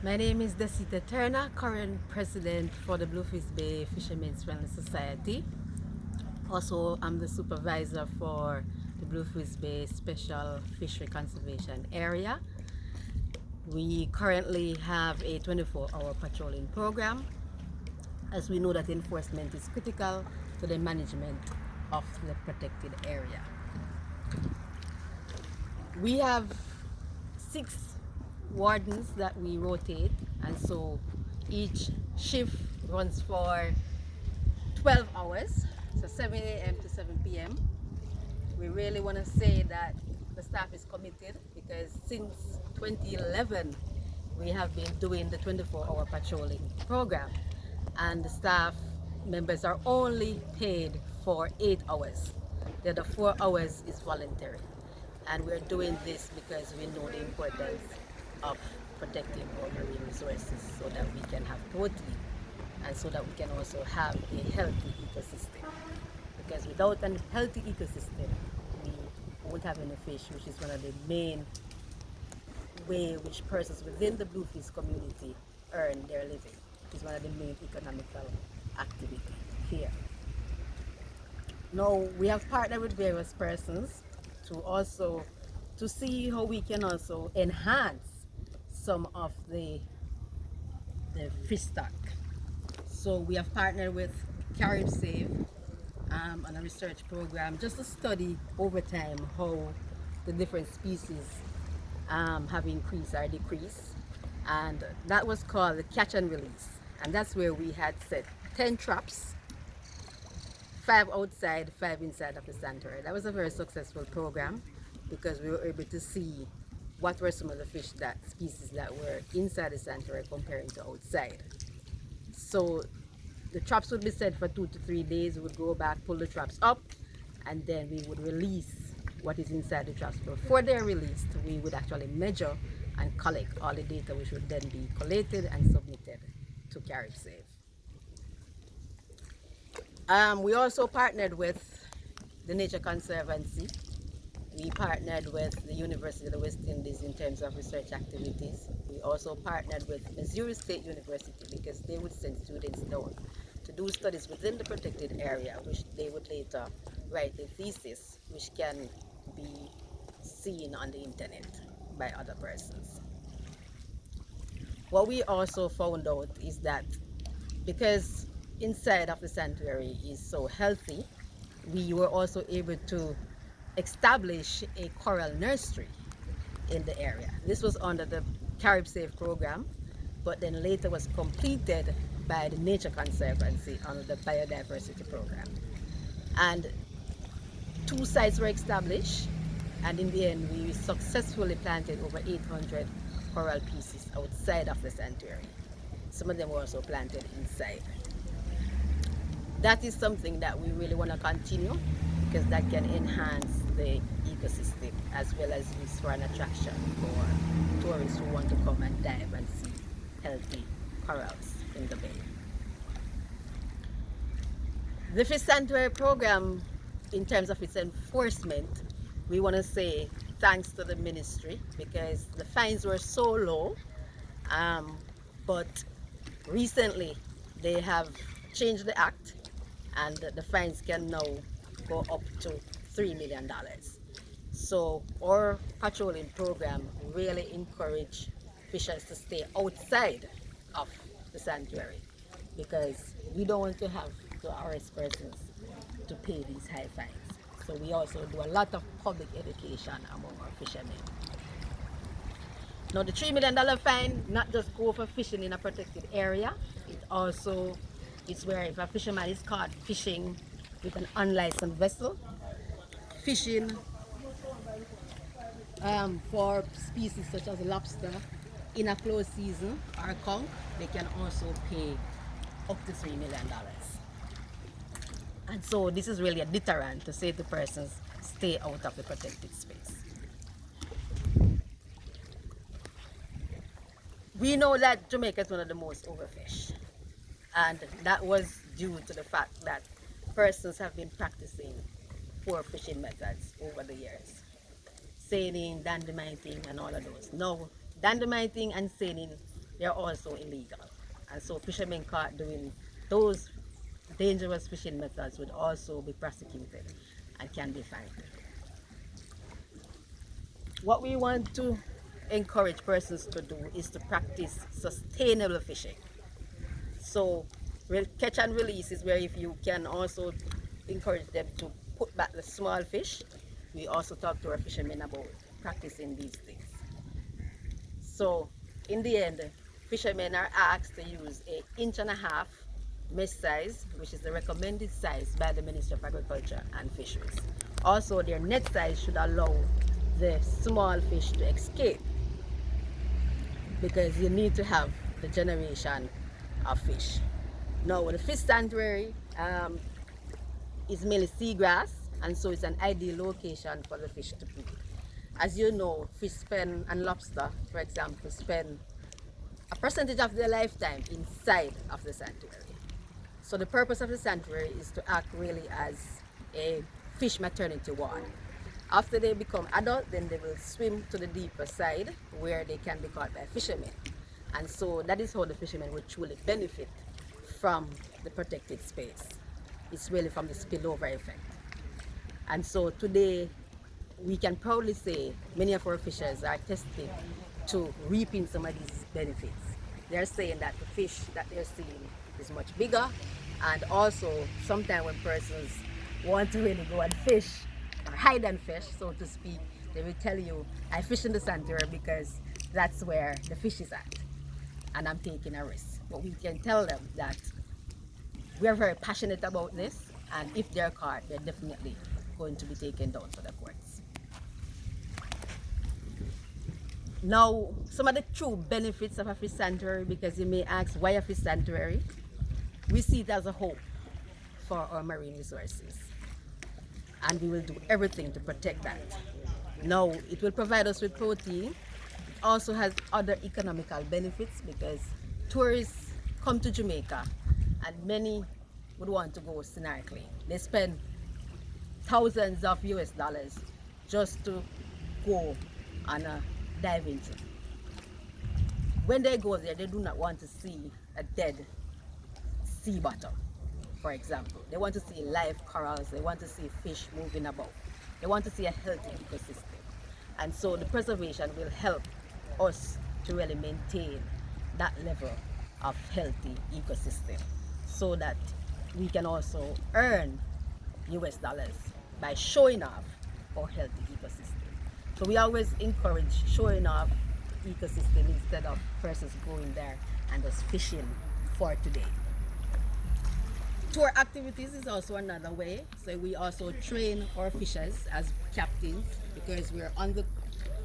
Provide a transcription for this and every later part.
My name is Desita Turner, current president for the Bluefields Bay Fishermen's Wellness Society. Also, I'm the supervisor for the Bluefields Bay Special Fishery Conservation Area. We currently have a 24-hour patrolling program, as we know that enforcement is critical to the management of the protected area. We have 6 wardens that we rotate, and so each shift runs for 12 hours, so 7 a.m. to 7 p.m. We really want to say that the staff is committed, because since 2011 we have been doing the 24-hour patrolling program, and the staff members are only paid for 8 hours. The other 4 hours is voluntary, and we're doing this because we know the importance of protecting our marine resources so that we can have protein, and so that we can also have a healthy ecosystem. Because without a healthy ecosystem, we won't have any fish, which is one of the main way which persons within the Bluefields community earn their living. It is one of the main economical activity here. Now, we have partnered with various persons to see how we can also enhance some of the fish stock. So we have partnered with Carib Save on a research program, just to study over time how the different species have increased or decreased. And that was called the catch and release. And that's where we had set 10 traps, 5 outside, 5 inside of the sanctuary. That was a very successful program, because we were able to see what were some of the species that were inside the sanctuary comparing to outside. So the traps would be set for 2 to 3 days. We would go back, pull the traps up, and then we would release what is inside the traps. Before they're released, we would actually measure and collect all the data, which would then be collated and submitted to Carib Save. We also partnered with the Nature Conservancy. We partnered with the University of the West Indies in terms of research activities. We also partnered with Missouri State University, because they would send students down to do studies within the protected area, which they would later write a thesis, which can be seen on the internet by other persons. What we also found out is that because inside of the sanctuary is so healthy, we were also able to establish a coral nursery in the area. This was under the Carib Safe program, but then later was completed by the Nature Conservancy under the biodiversity program. And 2 sites were established, and in the end we successfully planted over 800 coral pieces outside of the sanctuary. Some of them were also planted inside. That is something that we really want to continue, because that can enhance the ecosystem, as well as use for an attraction for tourists who want to come and dive and see healthy corals in the bay. The Fish Sanctuary program, in terms of its enforcement, we want to say thanks to the ministry, because the fines were so low, but recently they have changed the act, and the fines can now go up to $3 million. So our patrolling program really encourage fishers to stay outside of the sanctuary, because we don't want to have to arrest persons to pay these high fines. So we also do a lot of public education among our fishermen. Now, the $3 million fine not just go for fishing in a protected area, it also is where if a fisherman is caught fishing with an unlicensed vessel, fishing for species such as lobster in a closed season or conch, they can also pay up to $3 million. And so this is really a deterrent to say to persons, stay out of the protected space. We know that Jamaica is one of the most overfished, and that was due to the fact that persons have been practicing poor fishing methods over the years. Seining, dynamiting, and all of those. Now, dynamiting and seining they are also illegal. And so fishermen caught doing those dangerous fishing methods would also be prosecuted and can be fined. What we want to encourage persons to do is to practice sustainable fishing. So catch and release is where if you can also encourage them to put back the small fish. We also talk to our fishermen about practicing these things. So in the end, fishermen are asked to use an inch and a half mesh size, which is the recommended size by the Ministry of Agriculture and Fisheries. Also, their net size should allow the small fish to escape, because you need to have the generation of fish. Now, the fish sanctuary is mainly seagrass, and so it's an ideal location for the fish to breed. As you know, fish spend and lobster, for example, spend a percentage of their lifetime inside of the sanctuary. So the purpose of the sanctuary is to act really as a fish maternity ward. After they become adult, then they will swim to the deeper side where they can be caught by fishermen. And so that is how the fishermen will truly benefit from the protected space. It's really from the spillover effect. And so today, we can proudly say many of our fishers are testing to reaping some of these benefits. They're saying that the fish that they're seeing is much bigger, and also sometimes when persons want to really go and fish or hide and fish, so to speak, they will tell you, I fish in the sanctuary because that's where the fish is at and I'm taking a risk. But we can tell them that we are very passionate about this, and if they're caught, they're definitely going to be taken down to the courts. Now, some of the true benefits of a fish sanctuary, because you may ask, why a fish sanctuary? We see it as a hope for our marine resources, and we will do everything to protect that. Now, it will provide us with protein. It also has other economical benefits, because tourists come to Jamaica and many would want to go snorkeling. They spend thousands of US dollars just to go on a diving trip. When they go there, they do not want to see a dead sea bottom, for example. They want to see live corals, they want to see fish moving about. They want to see a healthy ecosystem. And so the preservation will help us to really maintain that level of healthy ecosystem, so that we can also earn US dollars by showing off our healthy ecosystem. So we always encourage showing off ecosystem instead of persons going there and just fishing for today. Tour activities is also another way. So we also train our fishers as captains, because we're on the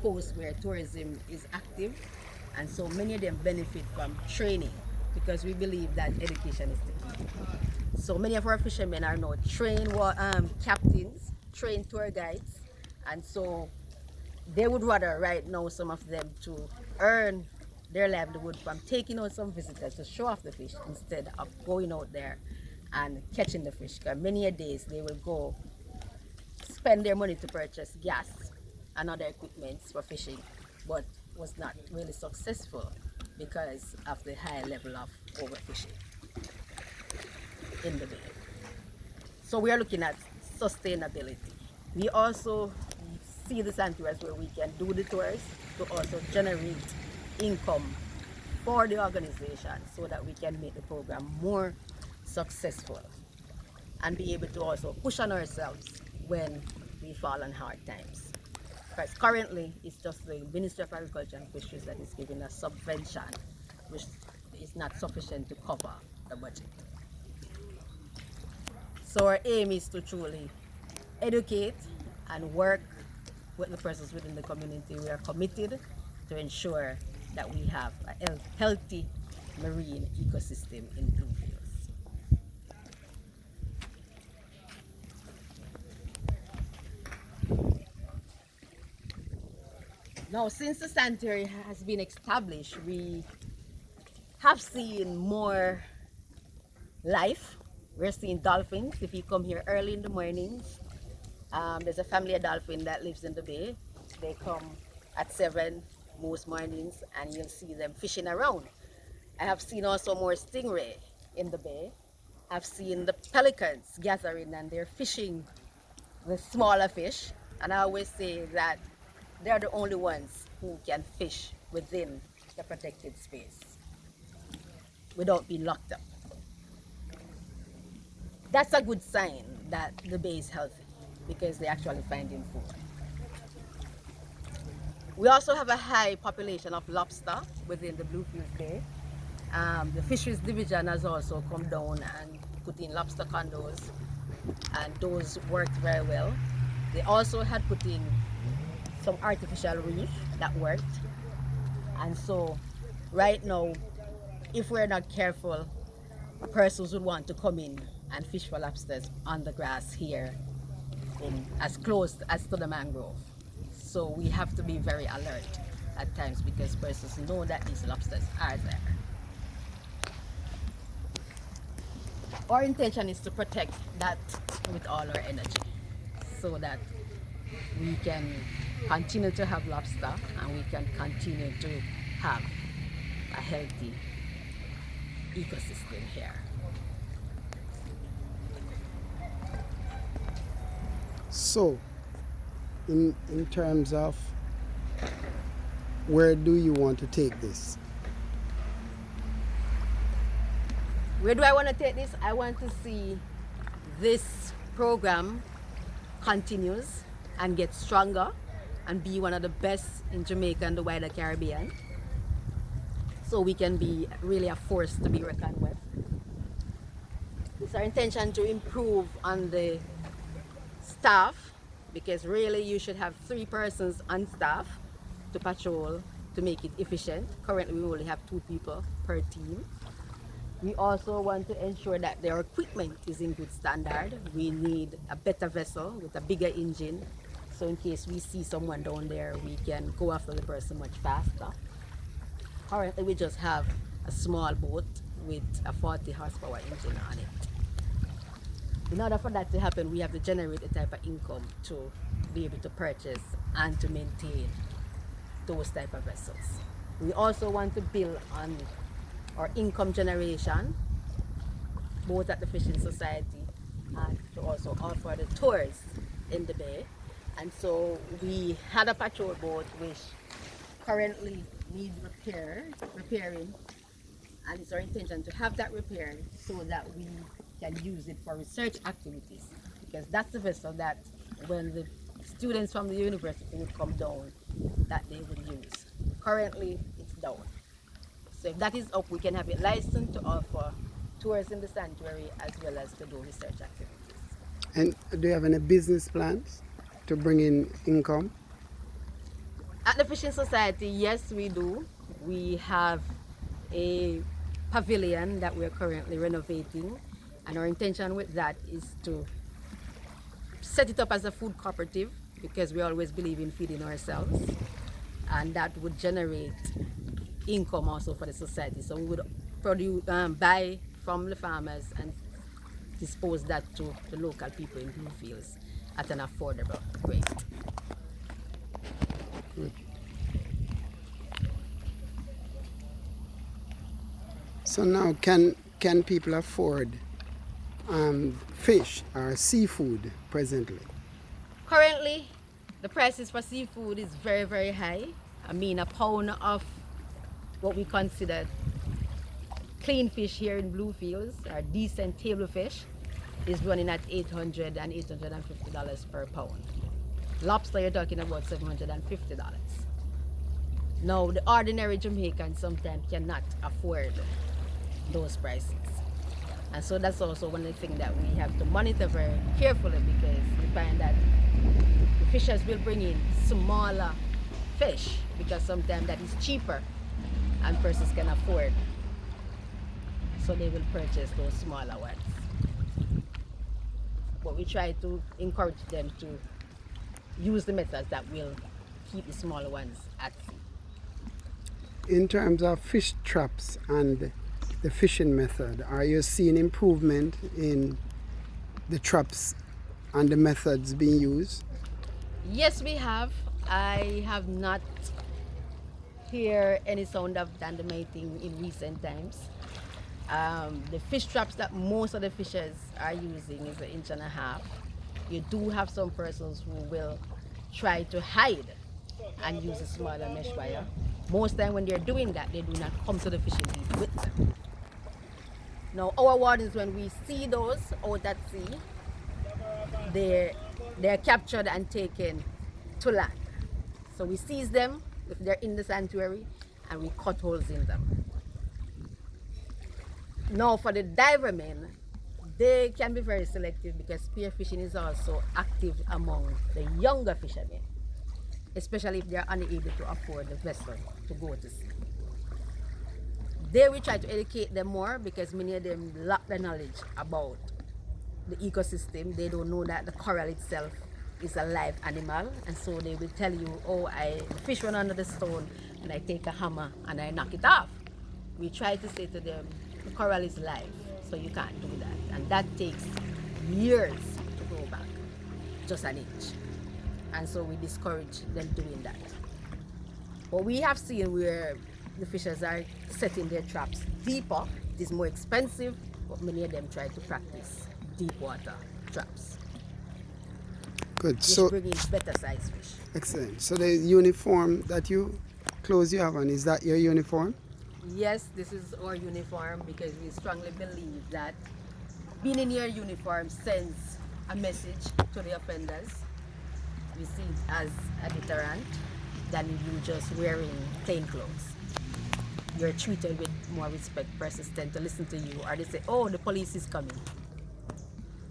coast where tourism is active, and so many of them benefit from training, because we believe that education is the key. So many of our fishermen are now trained captains, trained tour guides, and so they would rather right now, some of them, to earn their livelihood from taking out some visitors to show off the fish, instead of going out there and catching the fish. Because many a days they will go spend their money to purchase gas and other equipments for fishing, but was not really successful because of the high level of overfishing in the bay. So we are looking at sustainability. We also see the sanctuaries where we can do the tours to also generate income for the organization, so that we can make the program more successful and be able to also push on ourselves when we fall on hard times. Because currently it's just the Ministry of Agriculture and Fisheries that is giving us subvention, which is not sufficient to cover the budget. So our aim is to truly educate and work with the persons within the community. We are committed to ensure that we have a healthy marine ecosystem in Bluefields. Now, since the sanctuary has been established, we have seen more life. We're seeing dolphins. If you come here early in the mornings, there's a family of dolphin that lives in the bay. They come at 7 most mornings, and you'll see them fishing around. I have seen also more stingray in the bay. I've seen the pelicans gathering and they're fishing the smaller fish. And I always say that they're the only ones who can fish within the protected space without being locked up. That's a good sign that the bay is healthy because they're actually finding food. We also have a high population of lobster within the Bluefields Bay. The Fisheries Division has also come down and put in lobster condos, and those worked very well. They also had put in some artificial reef that worked. And so right now, if we're not careful, persons would want to come in and fish for lobsters on the grass here as close as to the mangrove. So we have to be very alert at times because persons know that these lobsters are there. Our intention is to protect that with all our energy so that we can continue to have lobster and we can continue to have a healthy ecosystem here. So, in terms of where do you want to take this? Where do I want to take this? I want to see this program continues and get stronger and be one of the best in Jamaica and the wider Caribbean. So we can be really a force to be reckoned with. It's our intention to improve on the staff because really you should have 3 persons on staff to patrol to make it efficient. Currently we only have 2 people per team. We also want to ensure that their equipment is in good standard. We need a better vessel with a bigger engine. So in case we see someone down there, we can go after the person much faster. Currently we just have a small boat with a 40 horsepower engine on it. In order for that to happen, we have to generate a type of income to be able to purchase and to maintain those type of vessels. We also want to build on our income generation, both at the Fishing Society and to also offer the tours in the bay. And so we had a patrol boat which currently needs repairing, and it's our intention to have that repaired so that we can use it for research activities, because that's the vessel that when the students from the university would come down, that they would use. Currently it's down. So if that is up, we can have it licensed to offer tours in the sanctuary as well as to do research activities. And do you have any business plans to bring in income? At the Fishing Society, yes, we do. We have a pavilion that we're currently renovating, and our intention with that is to set it up as a food cooperative because we always believe in feeding ourselves, and that would generate income also for the society. So we would produce, buy from the farmers and dispose that to the local people in Bluefields at an affordable rate. Good. So now, can people afford fish or seafood presently? Currently, the prices for seafood is very, very high. I mean, a pound of what we consider clean fish here in Bluefields, or decent table fish, is running at $800 and $850 per pound. Lobster, you're talking about $750. Now, the ordinary Jamaican sometimes cannot afford those prices. And so that's also one of the things that we have to monitor very carefully, because we find that the fishers will bring in smaller fish because sometimes that is cheaper and persons can afford. So they will purchase those smaller ones. But we try to encourage them to use the methods that will keep the smaller ones at sea. In terms of fish traps and the fishing method, are you seeing improvement in the traps and the methods being used? Yes, we have. I have not hear any sound of dynamiting in recent times. The fish traps that most of the fishers are using is 1.5 inches. You do have some persons who will try to hide and use a smaller mesh wire. Most time when they're doing that, they do not come to the fishing beach with them. Now our wardens, when we see those out at sea, they're captured and taken to land. So we seize them if they're in the sanctuary and we cut holes in them. Now for the divermen, they can be very selective because spearfishing is also active among the younger fishermen, especially if they are unable to afford the vessel to go to sea. There we try to educate them more because many of them lack the knowledge about the ecosystem. They don't know that the coral itself is a live animal, and so they will tell you, oh, the fish run under the stone and I take a hammer and I knock it off. We try to say to them, the coral is live, so you can't do that, and that takes years to go back, just an inch, and so we discourage them doing that. But we have seen where the fishers are setting their traps deeper. It is more expensive, but many of them try to practice deep water traps. Good. Which So bring in better size fish. excellent. So the uniform that clothes you have on, is that your uniform? Yes, this is our uniform because we strongly believe that being in your uniform sends a message to the offenders. We see it as a deterrent than you just wearing plain clothes. You're treated with more respect. Persons tend to listen to you, or they say, oh, the police is coming.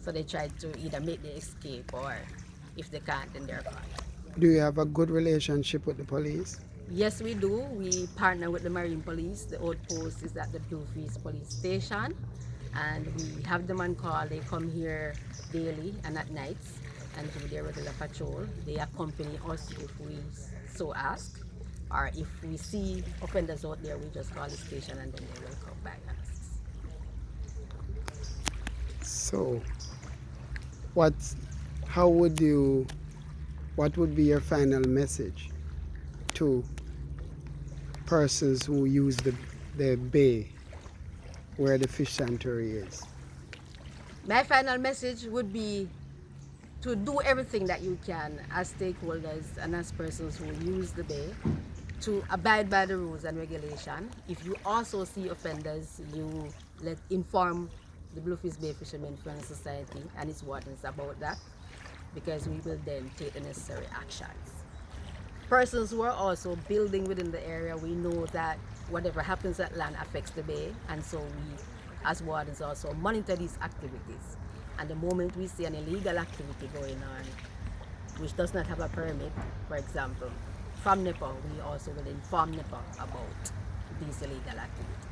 So they try to either make the escape, or if they can't, then they're caught. Do you have a good relationship with the police? Yes, we do. We partner with the Marine Police. The outpost is at the Bluefields police station, and we have them on call. They come here daily and at nights and do their regular patrol. They accompany us if we so ask, or if we see offenders out there, we just call the station and then they will come back and assist. So what would be your final message to persons who use the bay where the fish sanctuary is? My final message would be to do everything that you can as stakeholders and as persons who use the bay to abide by the rules and regulation. If you also see offenders, you inform the Bluefields Bay Fishermen Friendly Society and its wardens about that, because we will then take the necessary actions. Persons who are also building within the area, we know that whatever happens at land affects the bay, and so we as wardens also monitor these activities. And the moment we see an illegal activity going on which does not have a permit, for example, from NEPA, we also will inform NEPA about these illegal activities.